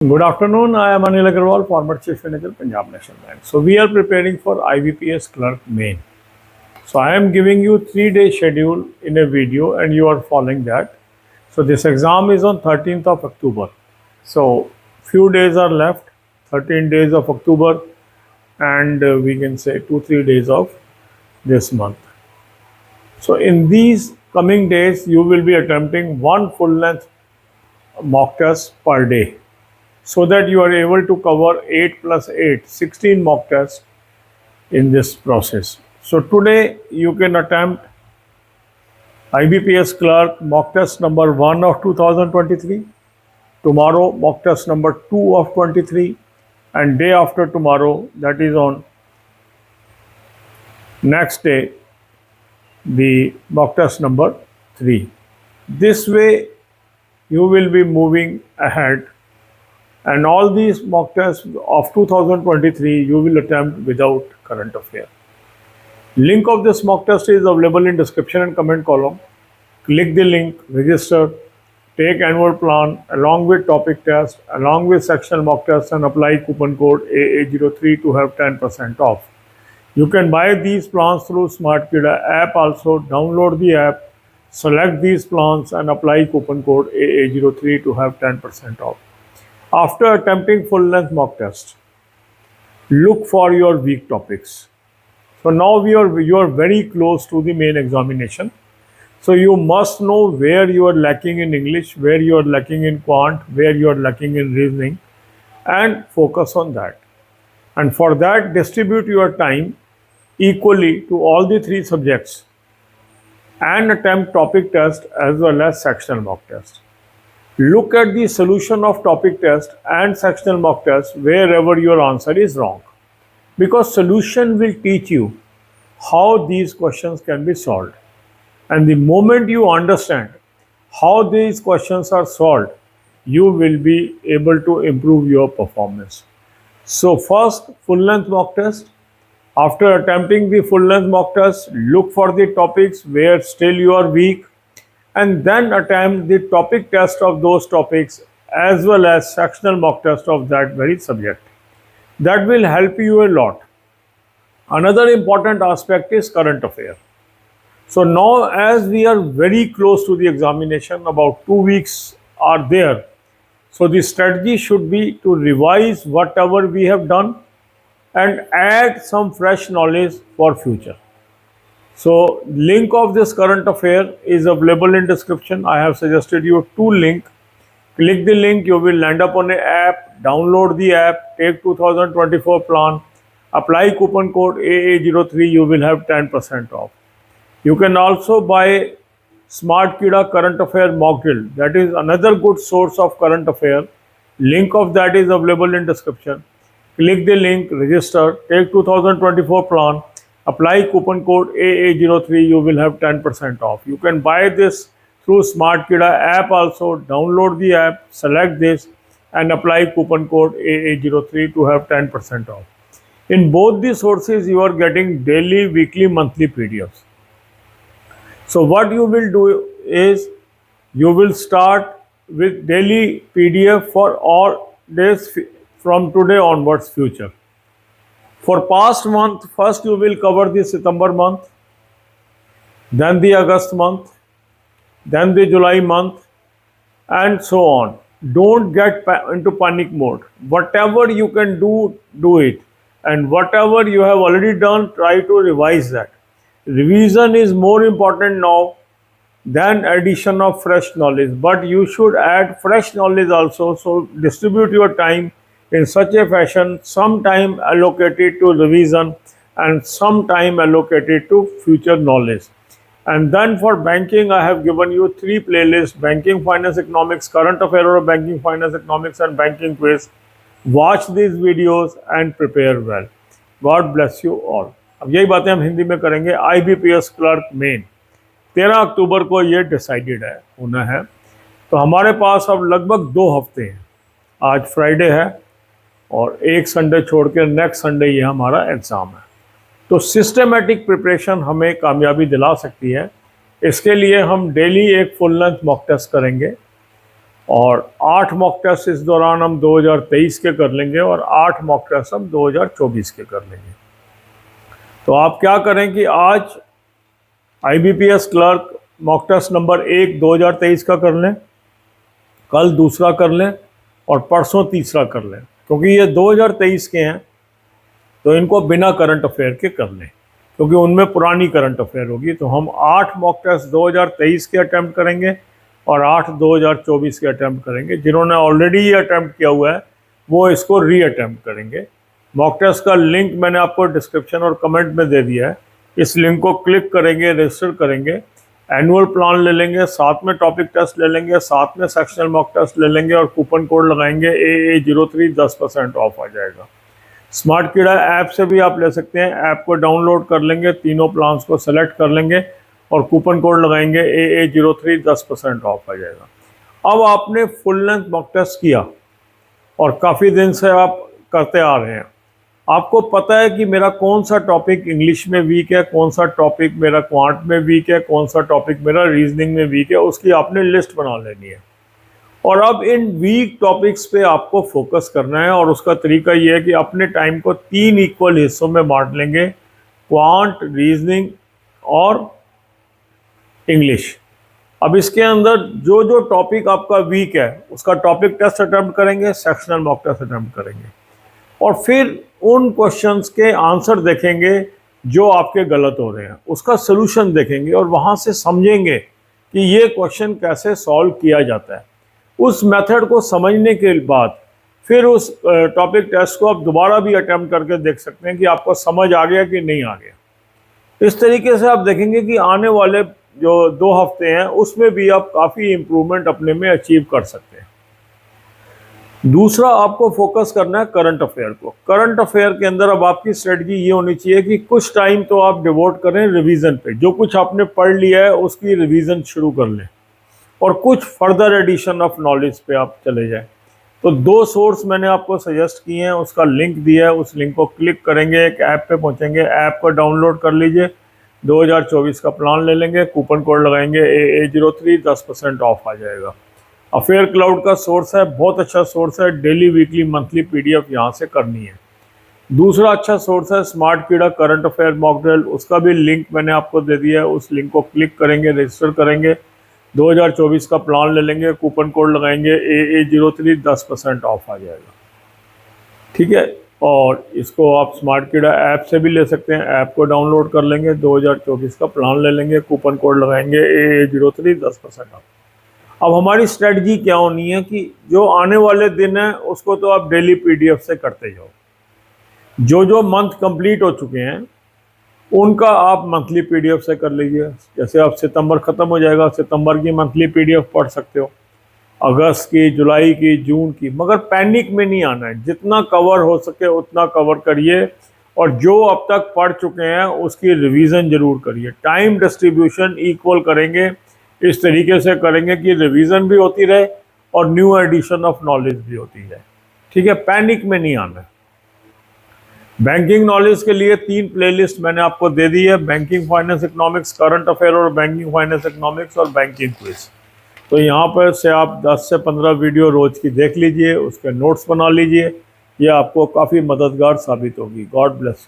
Good afternoon. I am Anil Agarwal, former Chief Manager, Punjab National Bank. So we are preparing for IBPS Clerk Main. So I am giving you 3-day schedule in a video, and you are following that. So this exam is on 13th of October. So few days are left, 13 days of October, and we can say 2-3 days of this month. So in these coming days, you will be attempting one full length mock test per day, so that you are able to cover 8 plus 8, 16 mock tests in this process. So today you can attempt IBPS Clerk mock test number 1 of 2023, tomorrow mock test number 2 of 23, and day after tomorrow, that is on next day, the mock test number 3. This way you will be moving ahead, and all these mock tests of 2023 you will attempt without current affair. Link of this mock test is available in description and comment column. Click the link, register, take annual plan along with topic test, along with sectional mock test, and apply coupon code AA03 to have 10% off. You can buy these plans through SmartKida app also. Download the app, select these plans and apply coupon code AA03 to have 10% off. After attempting full length mock test, look for your weak topics. So now you are very close to the main examination. So you must know where you are lacking in English, where you are lacking in quant, where you are lacking in reasoning, and focus on that. And for that, distribute your time equally to all the 3 subjects and attempt topic test as well as sectional mock test. Look at the solution of topic test and sectional mock test wherever your answer is wrong, because solution will teach you how these questions can be solved. And the moment you understand how these questions are solved, you will be able to improve your performance. So first, full length mock test. After attempting the full length mock test, look for the topics where still you are weak, and then attempt the topic test of those topics as well as sectional mock test of that very subject. That will help you a lot. Another important aspect is current affair. So now, as we are very close to the examination, about 2 weeks are there. So the strategy should be to revise whatever we have done and add some fresh knowledge for future. So link of this current affair is available in description. I have suggested you 2 links. Click the link, you will land up on an app, download the app, take 2024 plan, apply coupon code AA03, you will have 10% off. You can also buy SmartKida current affair mock drill. That is another good source of current affair. Link of that is available in description. Click the link, register, take 2024 plan, apply coupon code AA03, you will have 10% off. You can buy this through SmartKida app also. Download the app, select this and apply coupon code AA03 to have 10% off. In both these sources, you are getting daily, weekly, monthly PDFs. So what you will do is, you will start with daily PDF for all days from today onwards future. For past month, first you will cover the September month, then the August month, then the July month, and so on. Don't get into panic mode. Whatever you can do, do it. And whatever you have already done, try to revise that. Revision is more important now than addition of fresh knowledge, but you should add fresh knowledge also. So distribute your time in such a fashion, some time allocated to revision and some time allocated to future knowledge. And then for banking, I have given you 3 playlists: banking, finance, economics, current affair of banking, finance, economics, and banking quiz. Watch these videos and prepare well. God bless you all. अब यही बातें हम हिंदी में करेंगे. IBPS clerk main 13 अक्टूबर को ये decided है, होना है. तो हमारे पास अब लगभग 2 हफ्ते हैं. आज फ्राइडे है और एक संडे छोड़ के नेक्स्ट संडे ये हमारा एग्ज़ाम है. तो सिस्टमेटिक प्रिपरेशन हमें कामयाबी दिला सकती है. इसके लिए हम डेली एक फुल लेंथ मॉक टेस्ट करेंगे और 8 मॉक टेस्ट इस दौरान हम 2023 के कर लेंगे और 8 मॉक टेस्ट हम 2024 के कर लेंगे। तो आप क्या करें कि आज IBPS clerk mock test number 1 2023 का कर लें, कल दूसरा कर लें और परसों तीसरा कर लें, क्योंकि ये 2023 के हैं तो इनको बिना करंट अफेयर के कर लें, क्योंकि उनमें पुरानी करंट अफेयर होगी। तो हम 8 मॉक टेस्ट 2023 के अटैम्प्ट करेंगे और 8 2024 के अटैम्प्ट करेंगे। जिन्होंने ऑलरेडी ये अटैम्प्ट किया हुआ है वो इसको री अटैम्प्ट करेंगे। मॉक टेस्ट का लिंक मैंने आपको डिस्क्रिप्शन और कमेंट में दे दिया है, इस लिंक को क्लिक करेंगे, रजिस्टर करेंगे, एनुअल प्लान ले लेंगे, साथ में टॉपिक टेस्ट ले लेंगे, साथ में सेक्शनल मॉक टेस्ट ले लेंगे और कूपन कोड लगाएंगे AA03, 10% ऑफ आ जाएगा। स्मार्ट कीड़ा ऐप से भी आप ले सकते हैं, ऐप को डाउनलोड कर लेंगे, तीनों प्लान्स को सेलेक्ट कर लेंगे और कूपन कोड लगाएंगे AA03, 10% ऑफ आ जाएगा। अब आपने फुल लेंथ मॉक टेस्ट किया और काफ़ी दिन से आप करते आ रहे हैं, आपको पता है कि मेरा कौन सा टॉपिक इंग्लिश में वीक है, कौन सा टॉपिक मेरा क्वांट में वीक है, कौन सा टॉपिक मेरा रीजनिंग में वीक है, उसकी आपने लिस्ट बना लेनी है। और अब इन वीक टॉपिक्स पे आपको फोकस करना है और उसका तरीका ये है कि अपने टाइम को 3 इक्वल हिस्सों में बांट लेंगे, क्वांट, रीजनिंग और इंग्लिश। अब इसके अंदर जो जो टॉपिक आपका वीक है उसका टॉपिक टेस्ट अटेम्प्ट करेंगे, सेक्शनल मॉक टेस्ट अटेम्प्ट करेंगे और फिर उन क्वेश्चंस के आंसर देखेंगे जो आपके गलत हो रहे हैं, उसका सलूशन देखेंगे और वहाँ से समझेंगे कि ये क्वेश्चन कैसे सॉल्व किया जाता है। उस मेथड को समझने के बाद फिर उस टॉपिक टेस्ट को आप दोबारा भी अटेम्प्ट करके देख सकते हैं कि आपको समझ आ गया कि नहीं आ गया। इस तरीके से आप देखेंगे कि आने वाले जो 2 हफ्ते हैं उसमें भी आप काफ़ी इम्प्रूवमेंट अपने में अचीव कर सकते हैं। दूसरा, आपको फोकस करना है करंट अफेयर को। करंट अफेयर के अंदर अब आपकी स्ट्रेटजी ये होनी चाहिए कि कुछ टाइम तो आप डिवोट करें रिवीजन पे, जो कुछ आपने पढ़ लिया है उसकी रिवीजन शुरू कर लें और कुछ फर्दर एडिशन ऑफ नॉलेज पे आप चले जाएं। तो 2 सोर्स मैंने आपको सजेस्ट किए हैं, उसका लिंक दिया है, उस लिंक को क्लिक करेंगे, एक ऐप पे पहुंचेंगे, ऐप को डाउनलोड कर लीजिए, 2024 का प्लान ले लेंगे, कूपन कोड लगाएंगे AA03, 10% ऑफ आ जाएगा। अफेयर क्लाउड का सोर्स है, बहुत अच्छा सोर्स है, डेली वीकली मंथली PDF यहाँ से करनी है। दूसरा अच्छा सोर्स है स्मार्ट कीड़ा करंट अफेयर मॉक ड्रिल, उसका भी लिंक मैंने आपको दे दिया है, उस लिंक को क्लिक करेंगे, रजिस्टर करेंगे, 2024 का प्लान ले लेंगे, कूपन कोड लगाएंगे AA03, 10% ऑफ आ जाएगा। ठीक है, और इसको आप स्मार्ट कीड़ा ऐप से भी ले सकते हैं, ऐप को डाउनलोड कर लेंगे, 2024 का प्लान ले लेंगे, कूपन कोड लगाएंगे AA03, 10% ऑफ। अब हमारी स्ट्रेटजी क्या होनी है कि जो आने वाले दिन है उसको तो आप डेली PDF से करते जाओ, जो जो मंथ कंप्लीट हो चुके हैं उनका आप मंथली PDF से कर लीजिए। जैसे अब सितंबर ख़त्म हो जाएगा, सितंबर की मंथली PDF पढ़ सकते हो, अगस्त की, जुलाई की, जून की, मगर पैनिक में नहीं आना है, जितना कवर हो सके उतना कवर करिए और जो अब तक पढ़ चुके हैं उसकी रिवीजन जरूर करिए। टाइम डिस्ट्रीब्यूशन इक्वल करेंगे, इस तरीके से करेंगे कि रिवीजन भी होती रहे और न्यू एडिशन ऑफ नॉलेज भी होती है। ठीक है, पैनिक में नहीं आना है। बैंकिंग नॉलेज के लिए 3 प्लेलिस्ट मैंने आपको दे दी है, banking finance economics, current affair और बैंकिंग फाइनेंस इकोनॉमिक्स और बैंकिंग क्विज। तो यहाँ पर से आप 10 से 15 वीडियो रोज़ की देख लीजिए, उसके नोट्स बना लीजिए, ये आपको काफ़ी मददगार साबित होगी। God bless you.